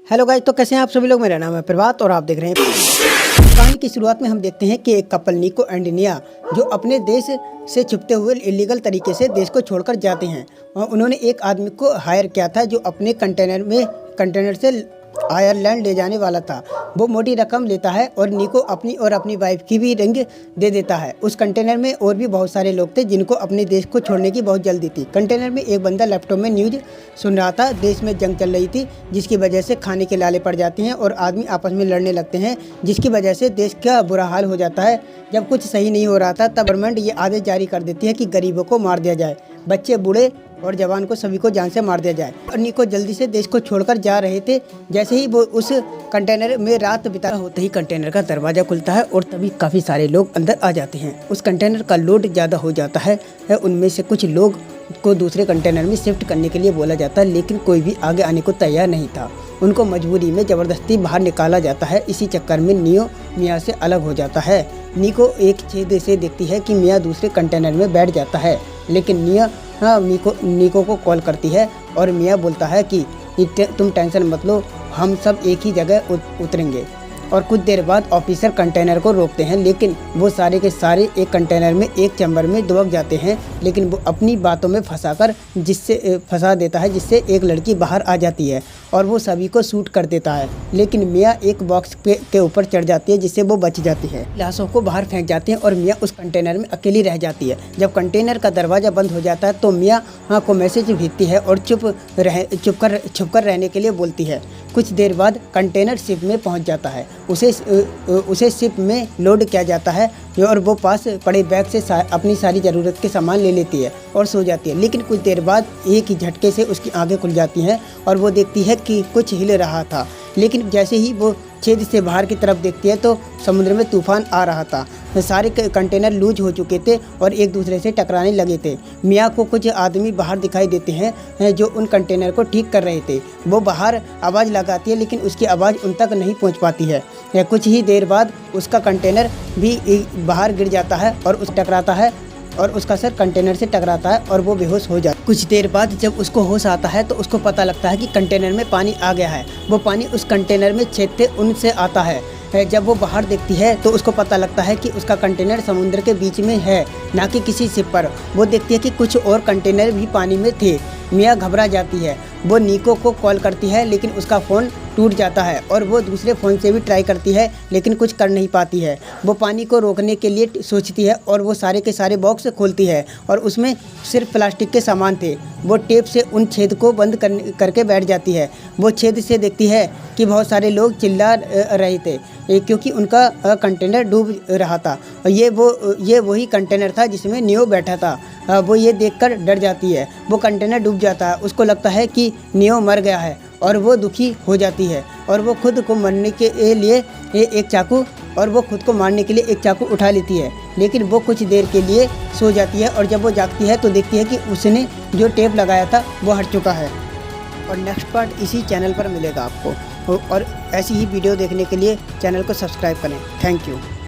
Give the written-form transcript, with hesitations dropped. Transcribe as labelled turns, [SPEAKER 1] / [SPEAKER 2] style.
[SPEAKER 1] Hello guys, तो कैसे हैं आप सभी लोग। मेरा नाम है प्रभात और आप देख रहे हैं। कहानी की शुरुआत में हम देखते हैं कि एक कपल निको एंड निया जो अपने देश से छुपते हुए इलीगल तरीके से देश को छोड़कर जाते हैं। और उन्होंने एक आदमी को हायर किया था जो अपने कंटेनर से आयरलैंड ले जाने वाला था। वो मोटी रकम लेता है और निको अपनी और अपनी वाइफ की भी रिंग दे देता है। उस कंटेनर में और भी बहुत सारे लोग थे जिनको अपने देश को छोड़ने की बहुत जल्दी थी। कंटेनर में एक बंदा लैपटॉप में न्यूज़ सुन रहा था। देश में जंग चल रही थी जिसकी वजह से खाने के लाले पड़ जाते हैं और आदमी आपस में लड़ने लगते हैं, जिसकी वजह से देश का बुरा हाल हो जाता है। जब कुछ सही नहीं हो रहा था तब गवर्नमेंट ये आदेश जारी कर देती है कि गरीबों को मार दिया जाए, बच्चे बूढ़े और जवान को सभी को जान से मार दिया जाए। और निको जल्दी से देश को छोड़कर जा रहे थे। जैसे ही वो उस कंटेनर में रात बिता होते ही कंटेनर का दरवाज़ा खुलता है और तभी काफ़ी सारे लोग अंदर आ जाते हैं। उस कंटेनर का लोड ज़्यादा हो जाता है। उनमें से कुछ लोग को दूसरे कंटेनर में शिफ्ट करने के लिए बोला जाता है, लेकिन कोई भी आगे आने को तैयार नहीं था। उनको मजबूरी में ज़बरदस्ती बाहर निकाला जाता है। इसी चक्कर में नियो मिया से अलग हो जाता है। निको एक छेद से देखती है कि मिया दूसरे कंटेनर में बैठ जाता है, लेकिन निया निको को कॉल करती है और मिया बोलता है कि तुम टेंशन मत लो, हम सब एक ही जगह उतरेंगे। और कुछ देर बाद ऑफिसर कंटेनर को रोकते हैं, लेकिन वो सारे के सारे एक कंटेनर में एक चैम्बर में दुबक जाते हैं। लेकिन वो अपनी बातों में फंसा देता है, जिससे एक लड़की बाहर आ जाती है और वो सभी को शूट कर देता है। लेकिन मिया एक बॉक्स के ऊपर चढ़ जाती है, जिससे वो बच जाती है। लाशों को बाहर फेंक जाते हैं और मिया उस कंटेनर में अकेली रह जाती है। जब कंटेनर का दरवाज़ा बंद हो जाता है तो मिया को मैसेज भेजती है और छुप कर रहने के लिए बोलती है। कुछ देर बाद कंटेनर शिप में पहुंच जाता है। उसे शिप में लोड किया जाता है और वो पास पड़े बैग से अपनी सारी ज़रूरत के सामान ले लेती है और सो जाती है। लेकिन कुछ देर बाद एक ही झटके से उसकी आंखें खुल जाती हैं और वो देखती है कि कुछ हिल रहा था। लेकिन जैसे ही वो छेद से बाहर की तरफ देखती है तो समुद्र में तूफान आ रहा था। सारे कंटेनर लूज हो चुके थे और एक दूसरे से टकराने लगे थे। मिया को कुछ आदमी बाहर दिखाई देते हैं जो उन कंटेनर को ठीक कर रहे थे। वो बाहर आवाज़ लगाती है, लेकिन उसकी आवाज़ उन तक नहीं पहुंच पाती है। कुछ ही देर बाद उसका कंटेनर भी बाहर गिर जाता है और टकराता है और उसका सर कंटेनर से टकराता है और वो बेहोश हो जाता है। कुछ देर बाद जब उसको होश आता है तो उसको पता लगता है कि कंटेनर में पानी आ गया है। वो पानी उस कंटेनर में छेद थे उनसे आता है। जब वो बाहर देखती है तो उसको पता लगता है कि उसका कंटेनर समुद्र के बीच में है, ना कि किसी शिप पर। वो देखती है कि कुछ और कंटेनर भी पानी में थे। मिया घबरा जाती है। वो निको को कॉल करती है, लेकिन उसका फ़ोन टूट जाता है और वो दूसरे फ़ोन से भी ट्राई करती है, लेकिन कुछ कर नहीं पाती है। वो पानी को रोकने के लिए सोचती है और वो सारे के सारे बॉक्स खोलती है और उसमें सिर्फ प्लास्टिक के सामान थे। वो टेप से उन छेद को बंद करके बैठ जाती है। वो छेद से देखती है कि बहुत सारे लोग चिल्ला रहे थे क्योंकि उनका कंटेनर डूब रहा था। ये वही कंटेनर था जिसमें नियो बैठा था। वो ये देखकर डर जाती है। वो कंटेनर डूब जाता है। उसको लगता है कि नियो मर गया है और वो दुखी हो जाती है और वो खुद को मारने के लिए एक चाकू उठा लेती है। लेकिन वो कुछ देर के लिए सो जाती है और जब वो जागती है तो देखती है कि उसने जो टेप लगाया था वो हट चुका है। और नेक्स्ट पार्ट इसी चैनल पर मिलेगा आपको। और ऐसी ही वीडियो देखने के लिए चैनल को सब्सक्राइब करें। Thank you.